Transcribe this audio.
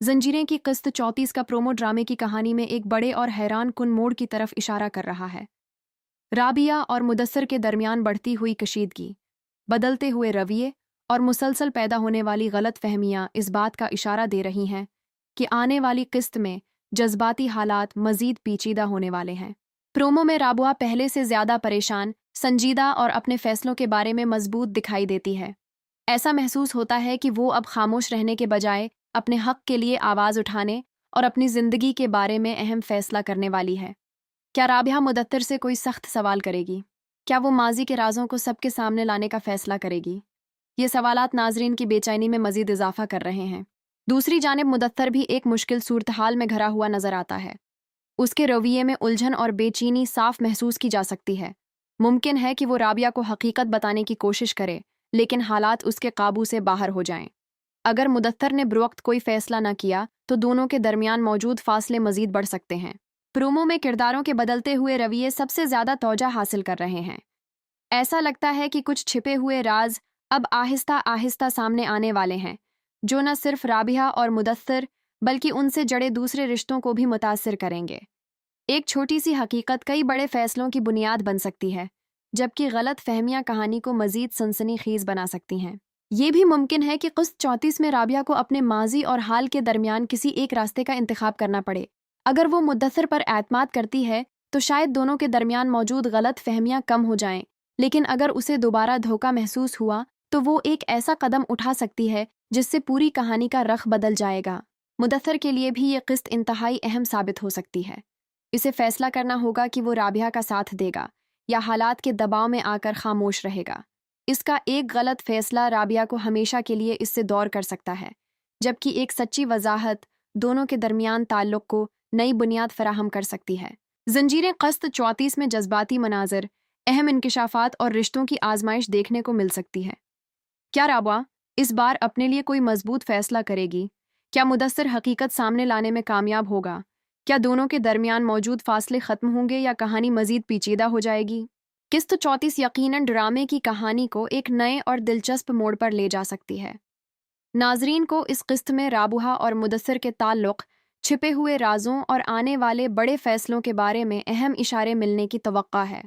जंजीरें की किस्त 34 का प्रोमो ड्रामे की कहानी में एक बड़े और हैरान कुन मोड़ की तरफ इशारा कर रहा है। राबिया और मुदस्सर के दरमियान बढ़ती हुई कशीदगी, बदलते हुए रवैये और मुसलसल पैदा होने वाली गलत फहमियाँ इस बात का इशारा दे रही हैं कि आने वाली किस्त में जज्बाती हालात मजीद पेचीदा होने वाले हैं। प्रोमो में राबुआ पहले से ज़्यादा परेशान, संजीदा और अपने फैसलों के बारे में मजबूत दिखाई देती है। ऐसा महसूस होता है कि वो अब खामोश रहने के बजाय अपने हक के लिए आवाज़ उठाने और अपनी ज़िंदगी के बारे में अहम फैसला करने वाली है। क्या राबिया मुदत्तर से कोई सख्त सवाल करेगी? क्या वो माजी के राजों को सबके सामने लाने का फैसला करेगी? ये सवालात नाजरीन की बेचैनी में मजीद इजाफा कर रहे हैं। दूसरी जानिब मुदत्तर भी एक मुश्किल सूरत हाल में घिरा हुआ नजर आता है। उसके रवैये में उलझन और बेचैनी साफ महसूस की जा सकती है। मुमकिन है कि वो राबिया को हकीकत बताने की कोशिश करे, लेकिन हालात उसके काबू से बाहर हो जाएं। अगर मुदत्तर ने बरुवक्त कोई फैसला न किया तो दोनों के दरमियान मौजूद फासले मजीद बढ़ सकते हैं। प्रोमो में किरदारों के बदलते हुए रवैये सबसे ज़्यादा तवज्जो हासिल कर रहे हैं। ऐसा लगता है कि कुछ छिपे हुए राज अब आहिस्ता आहिस्ता सामने आने वाले हैं, जो न सिर्फ राबिया और मुदस्सर बल्कि उनसे जड़े दूसरे रिश्तों को भी मुतासिर करेंगे। एक छोटी सी हकीकत कई बड़े फैसलों की बुनियाद बन सकती है, जबकि गलत फहमियां कहानी को मजीद सनसनीखेज बना सकती हैं। ये भी मुमकिन है कि किस्त 34 में राबिया को अपने माजी और हाल के दरमियान किसी एक रास्ते का इंतखाब करना पड़े। अगर वो मुद्दसर पर एतमाद करती है तो शायद दोनों के दरमियान मौजूद गलत फहमियां कम हो जाएं, लेकिन अगर उसे दोबारा धोखा महसूस हुआ तो वो एक ऐसा कदम उठा सकती है जिससे पूरी कहानी का रख बदल जाएगा। मुद्दसर के लिए भी ये किस्त इंतहाई अहम साबित हो सकती है। इसे फैसला करना होगा कि वो राबिया का साथ देगा या हालात के दबाव में आकर खामोश रहेगा। इसका एक गलत फैसला राबिया को हमेशा के लिए इससे दूर कर सकता है, जबकि एक सच्ची वजाहत दोनों के दरमियान ताल्लुक को नई बुनियाद फराहम कर सकती है। जंजीरें किस्त 34 में जज्बाती मनाजर, अहम इंकिशाफात और रिश्तों की आजमाइश देखने को मिल सकती है। क्या राबिया इस बार अपने लिए कोई मजबूत फैसला करेगी? क्या मुदस्सर हकीकत सामने लाने में कामयाब होगा? क्या दोनों के दरमियान मौजूद फासले खत्म होंगे या कहानी मजीद पेचीदा हो जाएगी? किस्त 34 यकीनन ड्रामे की कहानी को एक नए और दिलचस्प मोड़ पर ले जा सकती है। नाजरीन को इस किस्त में राबुआ और मुदस्सर के ताल्लुक, छिपे हुए राजों और आने वाले बड़े फैसलों के बारे में अहम इशारे मिलने की तवक्का है।